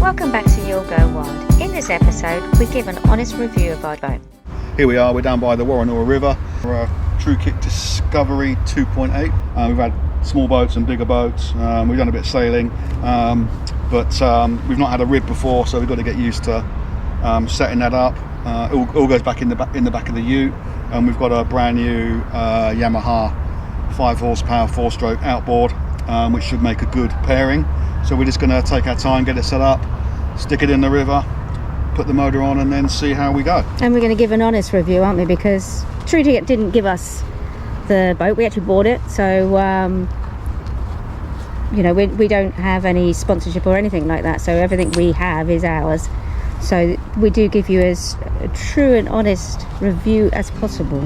Welcome back to You'll Go Wild. In this episode, we give an honest review of our boat. Here we are, we're down by the Warrenora River. We're a Truekit Discovery 2.8. We've had small boats and bigger boats. We've done a bit of sailing, but we've not had a rib before, so we've got to get used to setting that up. It all goes back in the back of the ute, and we've got a brand new Yamaha 5 horsepower 4-stroke outboard, which should make a good pairing. So we're just going to take our time, get it set up, stick it in the river, put the motor on, and then see how we go. And we're going to give an honest review, aren't we? Because Truekit didn't give us the boat, we actually bought it. So, you know, we don't have any sponsorship or anything like that. So everything we have is ours. So we do give you as a true and honest review as possible.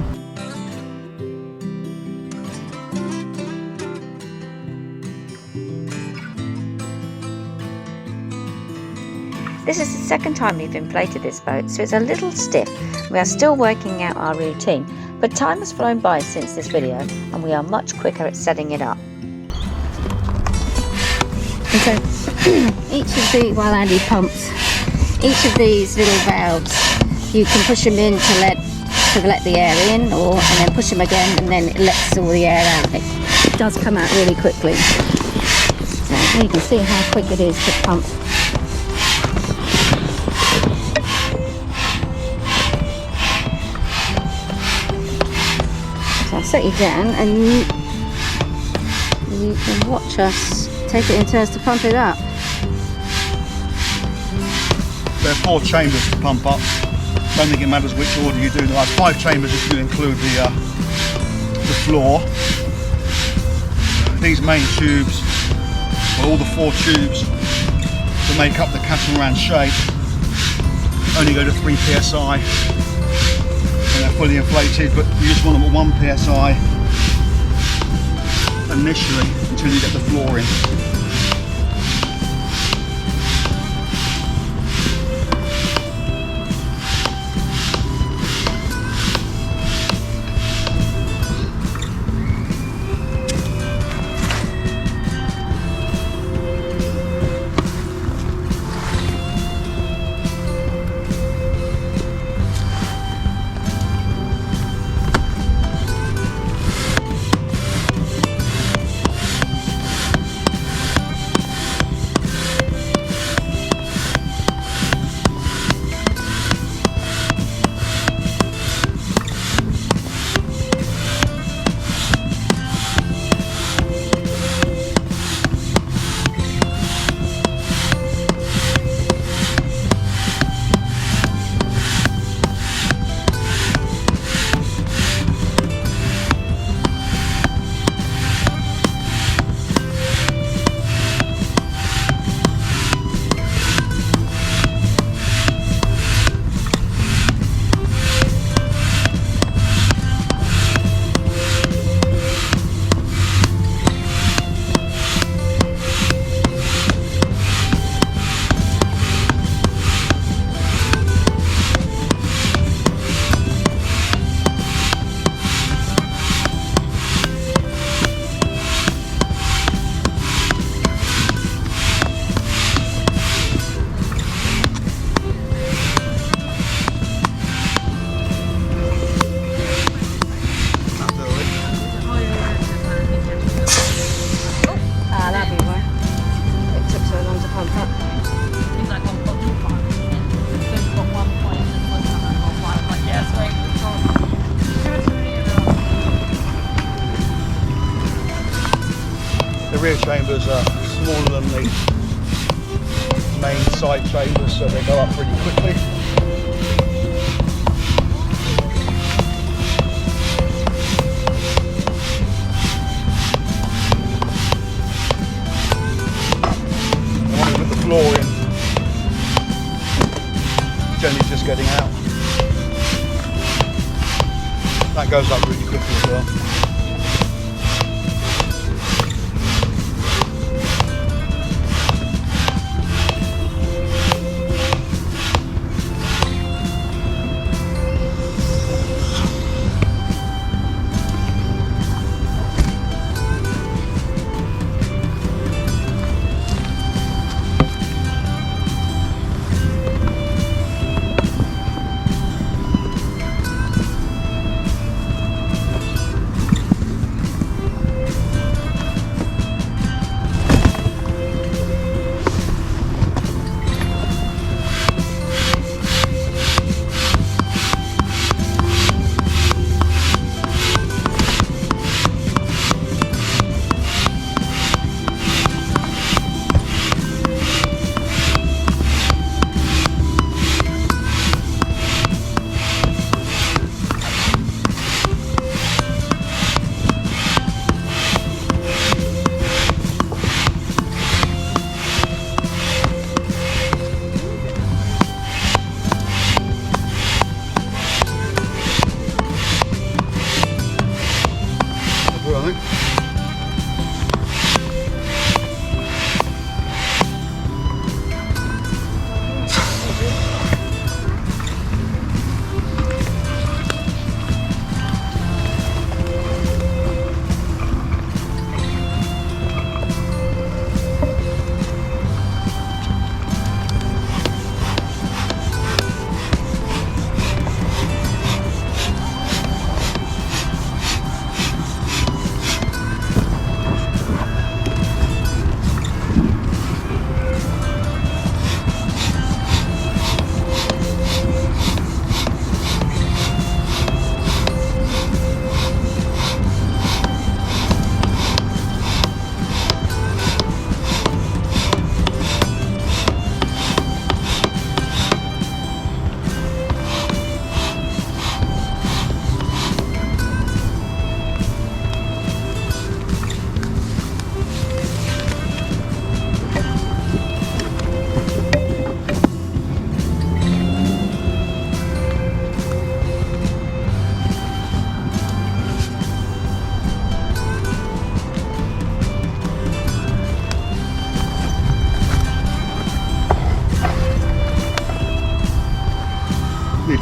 This is the second time we've inflated this boat, so it's a little stiff. We are still working out our routine, but time has flown by since this video and we are much quicker at setting it up. And so each of the, while Andy pumps, each of these little valves, you can push them in to let the air in, and then push them again, and then it lets all the air out. It does come out really quickly. So you can see how quick it is to pump. So I'll set you down, and you can watch us take it in turns to pump it up. There are 4 chambers to pump up. Don't think it matters which order you do. There are 5 chambers if you include the floor. These main tubes, well, all the 4 tubes to make up the catamaran shape, only go to 3 psi when they're fully inflated, but you just want them at 1 psi initially until you get the floor in. The rear chambers are smaller than the main side chambers, so they go up pretty quickly. And when we put the floor in, generally just getting out. That goes up really quickly as well.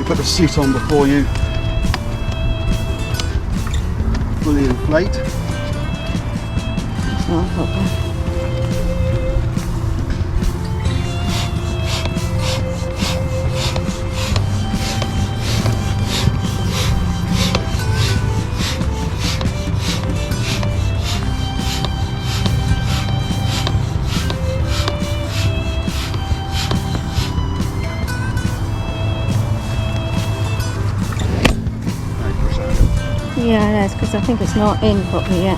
put the seat on before you fully inflate. Yeah, it is, because I think it's not in properly yet.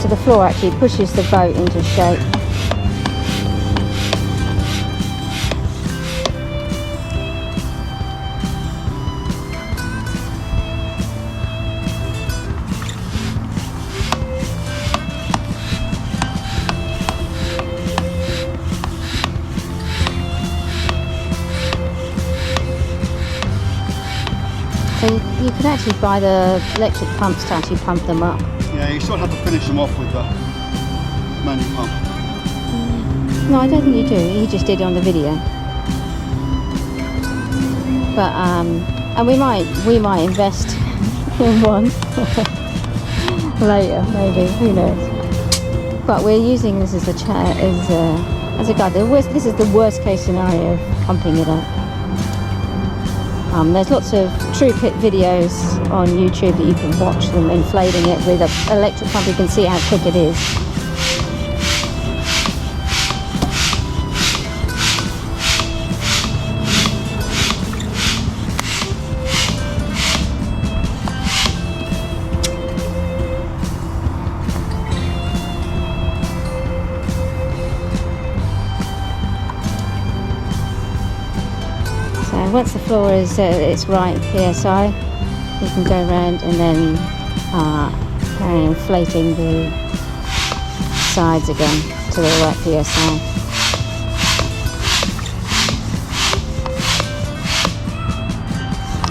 So the floor actually pushes the boat into shape. So you can actually buy the electric pumps to actually pump them up. Yeah, you sort of have to finish them off with the manual pump. No, I don't think you do. You just did it on the video. But and we might invest in one later, maybe. Who knows? But we're using this as a as a guide. This is the worst case scenario of pumping it up. There's lots of Truekit videos on YouTube that you can watch them inflating it with an electric pump. You can see how quick it is. Once the floor is it's right PSI, you can go around and then carry inflating the sides again to the right PSI.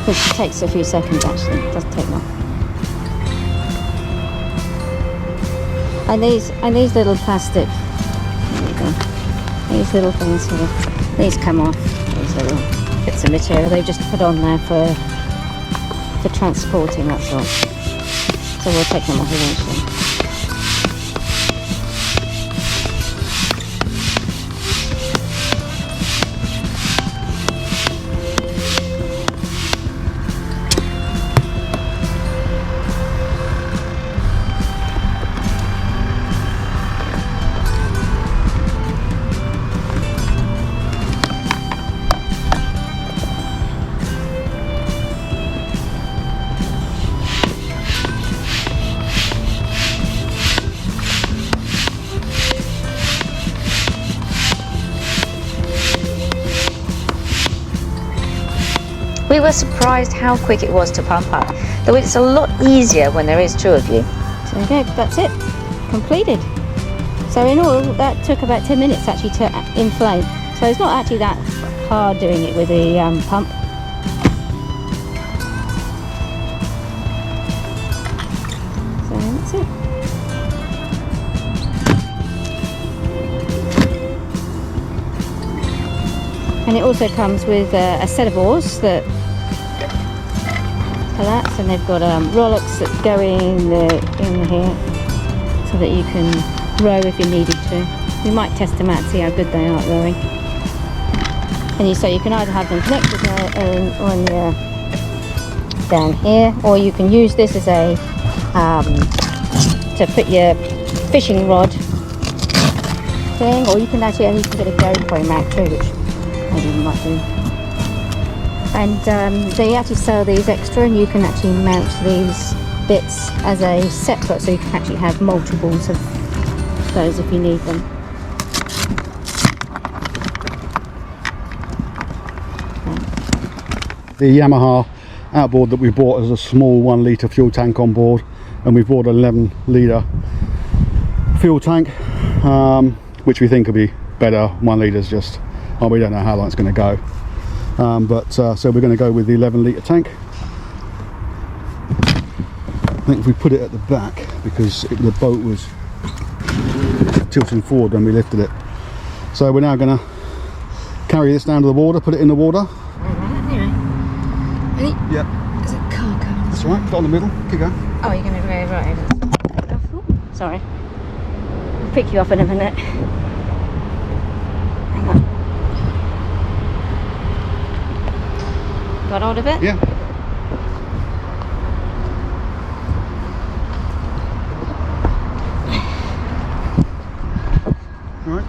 Which takes a few seconds actually, it doesn't take long. And these little plastic, there you go, these little things here, these come off, these little bits of material they've just put on there for transporting, that's all. So we'll take them off eventually. We were surprised how quick it was to pump up, though it's a lot easier when there is two of you. So there you go, that's it, completed. So in all, that took about 10 minutes actually to inflate. So it's not actually that hard doing it with the pump. So that's it. And it also comes with a set of oars that collapse, and they've got rowlocks that go in here so that you can row if you needed to. We might test them out and see how good they are at rowing. And so you can either have them connected on down here, or you can use this as a to put your fishing rod thing, or you can actually get a GoPro mount too, which maybe you might do. And they actually sell these extra, and you can actually mount these bits as a separate, so you can actually have multiples of those if you need them. The Yamaha outboard that we bought as a small 1 litre fuel tank on board, and we've bought an 11 litre fuel tank, which we think will be better. 1 litre's just, oh, we don't know how long it's going to go. So we're going to go with the 11 litre tank. think if we put it at the back, because the boat was tilting forward when we lifted it. So we're now going to carry this down to the water, put it in the water. Yep. Is it cargo? That's all right, put it on the middle, keep going. Oh, you're going to go right over. Sorry. I'll pick you up in a minute. Hang on. Got hold of it? Yeah. All right.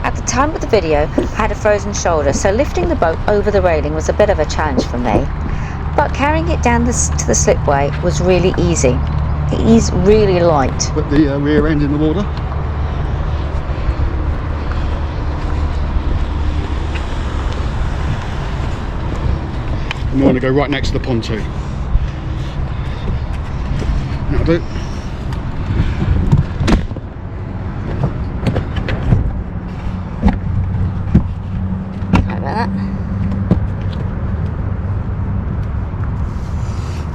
At the time of the video, I had a frozen shoulder, so lifting the boat over the railing was a bit of a challenge for me. But carrying it down to the slipway was really easy. It is really light. Put the rear end in the water. And we want to go right next to the pontoon. That'll do. Sorry about that.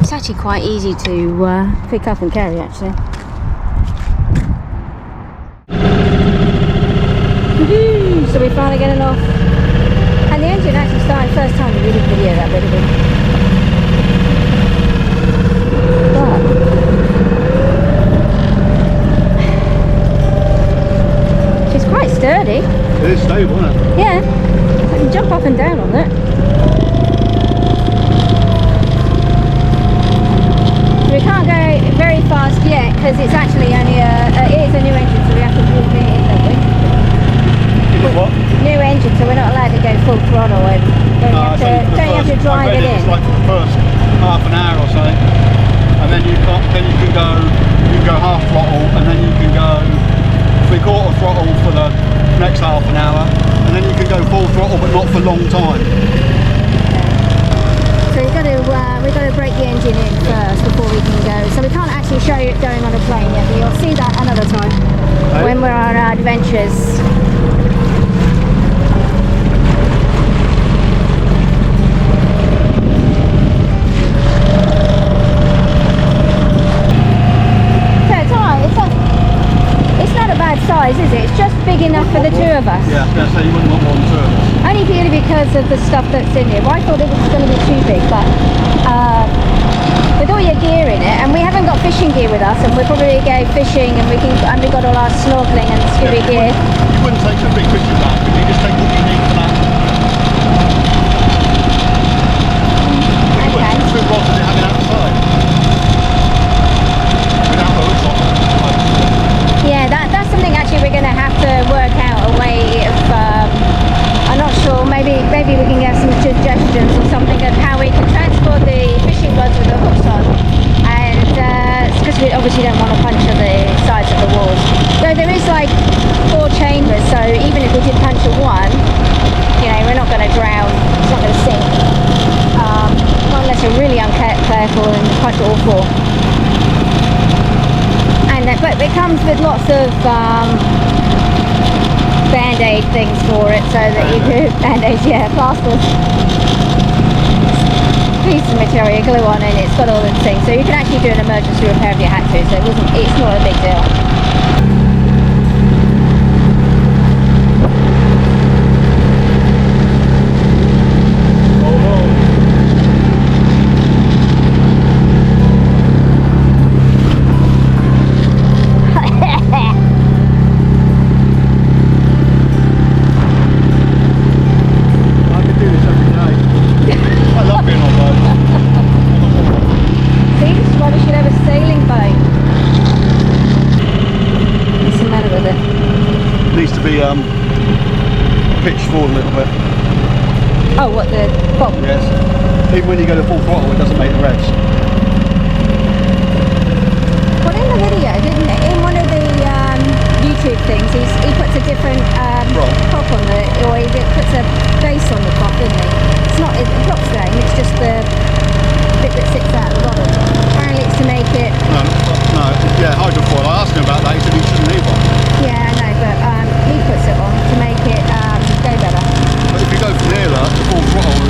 It's actually quite easy to pick up and carry, actually. Woohoo! So we're finally getting off. And the engine actually started first time we did the video, that bit of it. But she's quite sturdy. It is stable, isn't it? Yeah. I can jump up and down on it. We can't go very fast yet because it's actually only it is a new engine, so we have to warm it in, don't we? What? New engine, so we're not allowed to go full throttle and don't you have to drive it in. It's like for the first half an hour or something, and then you can go half throttle, and then you can go 3/4 throttle for the next half an hour, and then you can go full throttle, but not for a long time. So we've got to break the engine in first before we can go. So we can't actually show you it going on a plane yet, but you'll see that another time when we're on our adventures. Size, is it? It's just big enough for the two of us. Yeah, so you wouldn't want more than two of us. Only purely because of the stuff that's in here. Well, I thought it was going to be too big, but with all your gear in it, and we haven't got fishing gear with us, and we'll probably go fishing, and we've got all our snorkeling and scuba gear. You wouldn't take some big fishing bag, but you just take what you need for that. Okay. Two rods and hanging outside. Without the hooks on. Yeah, that's something actually we're going to have to work out a way of, I'm not sure, maybe we can get some suggestions or something of how we can transport the fishing rods with the hooks on, and because we obviously don't want to puncture the sides of the walls. Though there is like 4 chambers, so even if we did puncture one, you know, we're not going to drown, it's not going to sink, not unless you're really careful and puncture all 4. But it comes with lots of band-aid things for it, so that you could band-aids, yeah, plasters, piece of material, glue on, and it's got all the things, so you can actually do an emergency repair if you had to. So it's not a big deal. Pitched forward a little bit. Oh, what, the bob? Yes. Even when you go to full throttle, it doesn't make the revs. Well, in the video, didn't it? In one of the YouTube things, he puts a different prop on the, or he puts a base on the prop, didn't he? It's not, the prop's down, it's just the bit that sits out at the bottom. Apparently it's to make it... No, yeah, hydrofoil. I asked him about that, he said he shouldn't need one. Yeah, I know, but he puts it on to make it go better. But if you go from here to full throttle,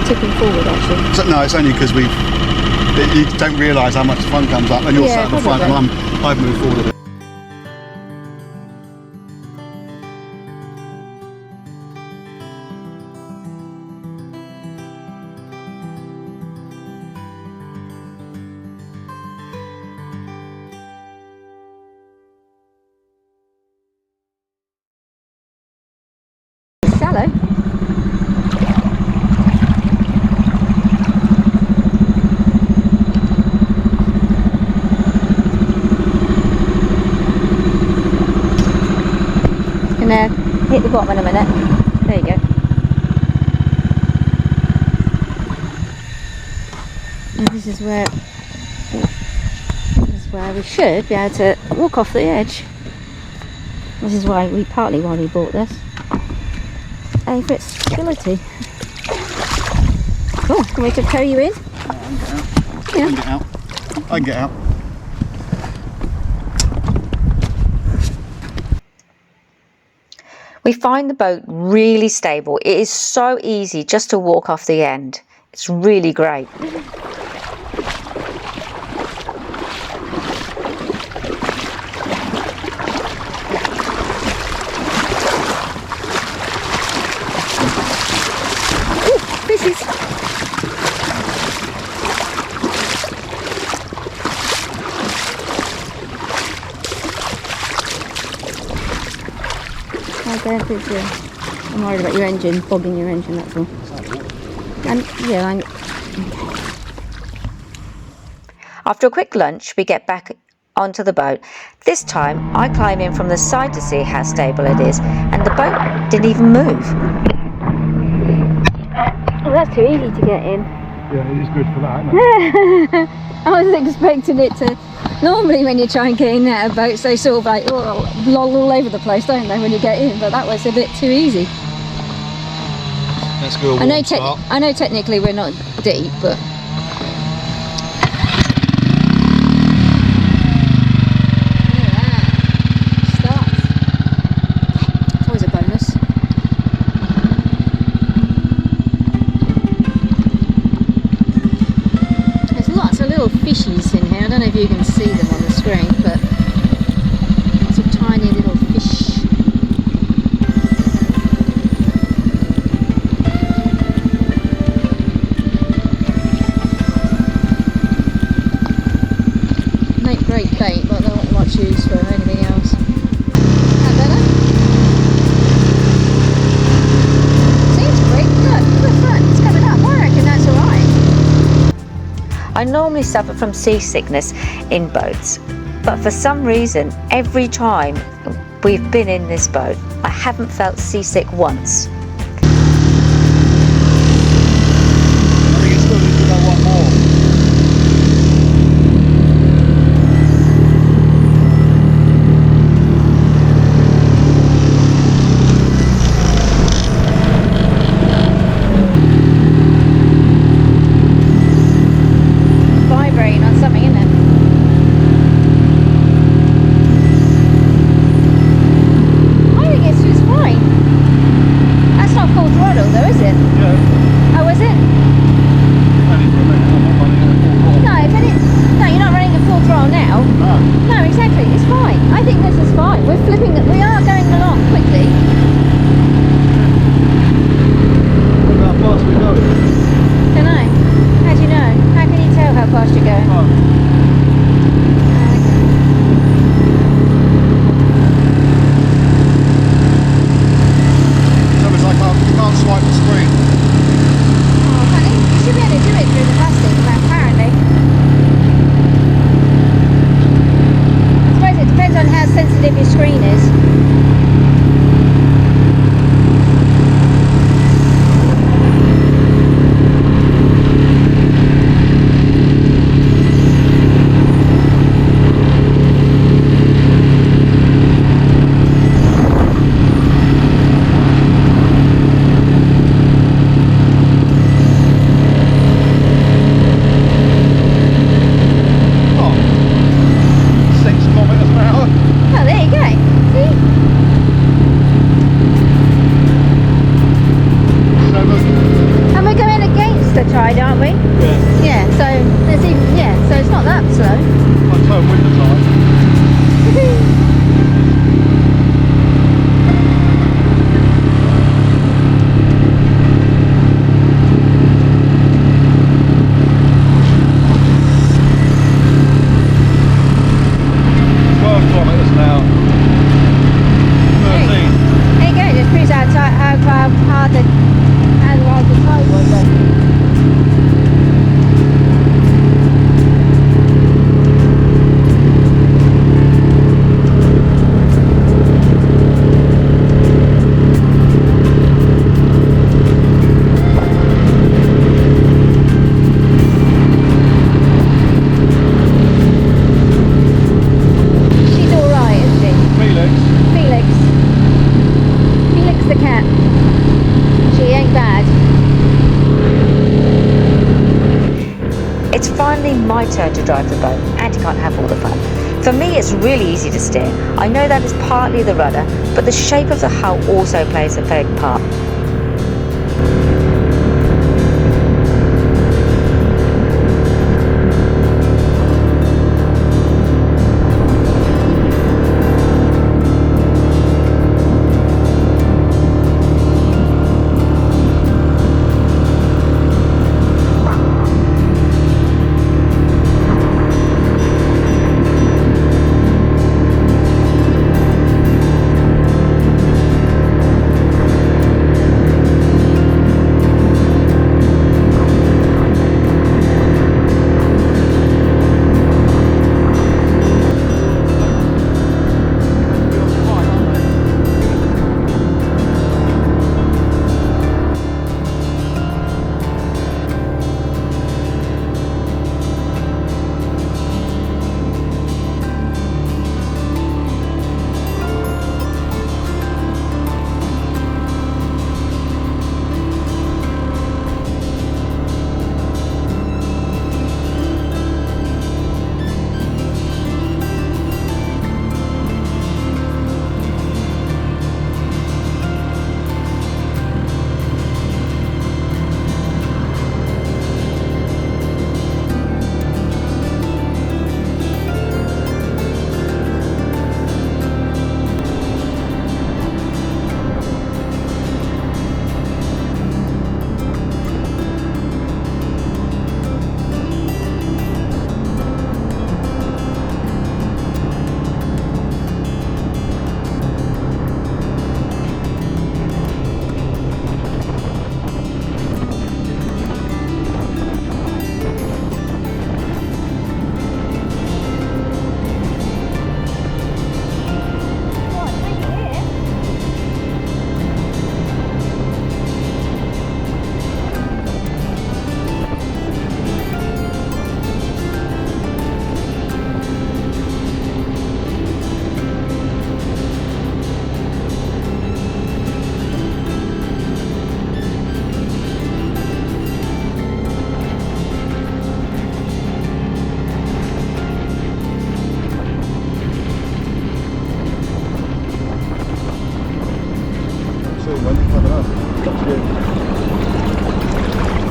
tipping forward actually. So, no, it's only because you don't realise how much the front comes up, and you're sat at the front, and I've moved forward a bit. Shallow. Gonna hit the bottom in a minute. There you go. And this is where we should be able to walk off the edge. This is partly why we bought this. A, for its stability. Oh, can we tow you in? Yeah, I can get out. We find the boat really stable. It is so easy just to walk off the end. It's really great. Fishes. I'm worried about your engine, bogging your engine, that's all. Yeah, After a quick lunch, we get back onto the boat. This time, I climb in from the side to see how stable it is, and the boat didn't even move. Oh, that's too easy to get in. Yeah, it is good for that, isn't it? I was expecting it to. Normally when you try and get in out of boats, they sort of like loll all over the place, don't they, when you get in, but that was a bit too easy. Let's go. I know technically we're not deep, but fishies in here. I don't know if you can see them on the screen, but lots of tiny little fish. Make great bait, but they're not much use for anything else. That better? Seems pretty good. Look at the front, it's coming up. I reckon that's alright. I normally suffer from seasickness in boats, but for some reason, every time we've been in this boat, I haven't felt seasick once. I think it's good if you don't want more. finally my turn to drive the boat. Andy can't have all the fun. For me, it's really easy to steer. I know that is partly the rudder, but the shape of the hull also plays a big part.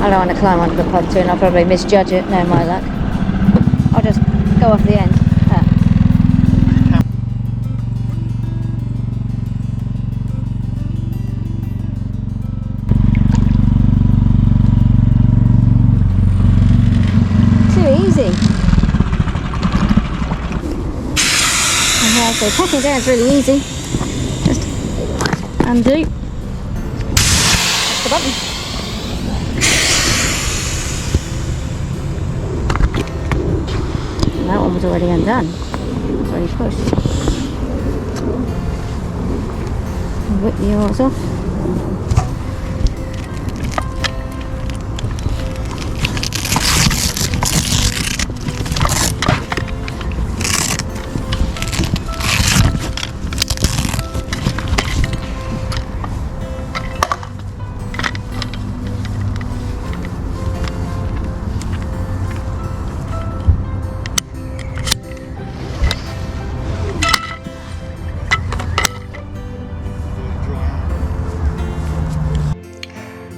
I don't want to climb onto the pontoon, I'll probably misjudge it, no my luck. I'll just go off the end. Too easy. So packing down is really easy. Just undo. Press the button. That one was already undone. It was already pushed. Whip the oars off.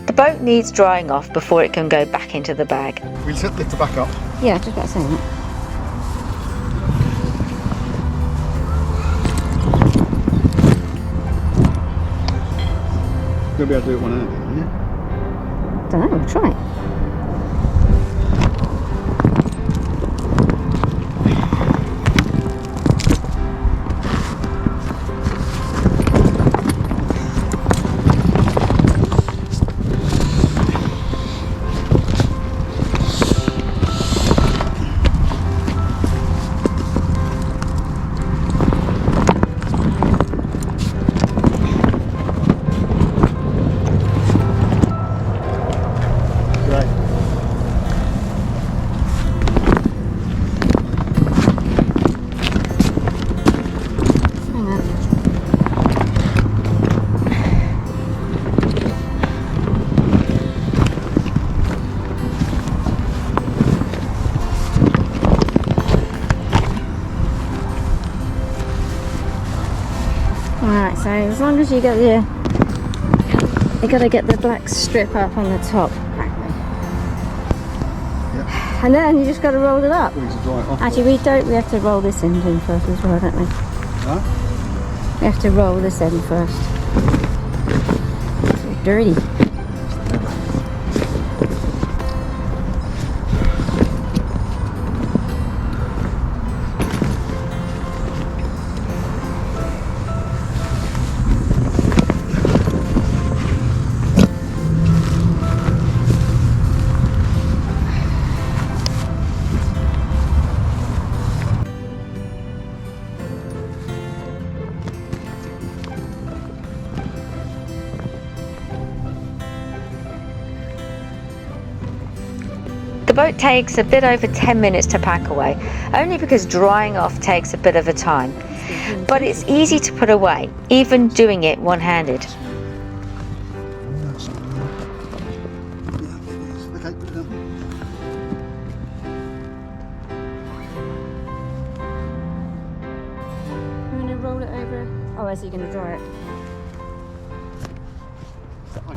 The boat needs drying off before it can go back into the bag. We'll lift the back up. Yeah, just about saying that. You'll be able to do it one hand, aren't you? Don't know, we'll try it. Alright, so as long as you got your, you got to get the black strip up on the top, and then you just got to roll it up. Actually, we have to roll this end in first as well, don't we? Huh? We have to roll this end first. It's all dirty. The boat takes a bit over 10 minutes to pack away, only because drying off takes a bit of a time. But it's easy to put away, even doing it one-handed. Okay, put it down. I'm going to roll it over. Oh, is he going to dry it?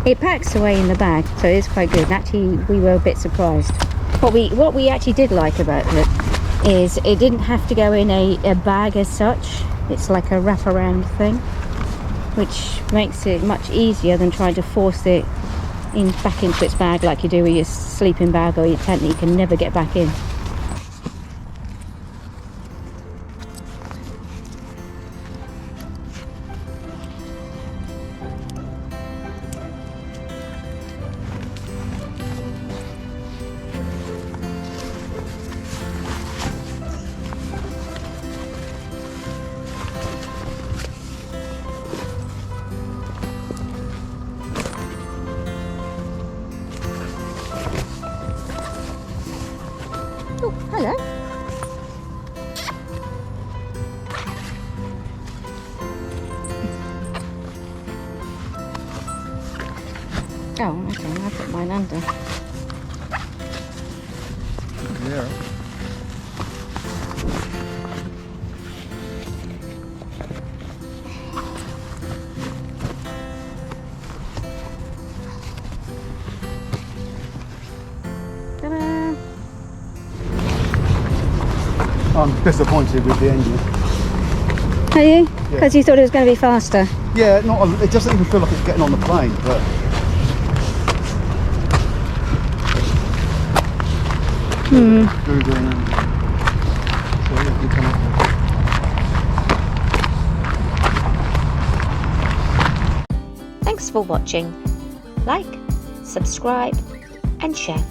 It packs away in the bag, so it's quite good. Actually, we were a bit surprised. What we actually did like about it is it didn't have to go in a bag as such. It's like a wraparound thing, which makes it much easier than trying to force it back into its bag like you do with your sleeping bag or your tent that you can never get back in. Oh, hello. Oh, okay, I put mine under. Yeah. Ta-da! I'm disappointed with the engine. Are you? Because you thought it was going to be faster. Yeah, it doesn't even feel like it's getting on the plane, but Googling and so yeah, you come up. Thanks for watching. Like, subscribe and share.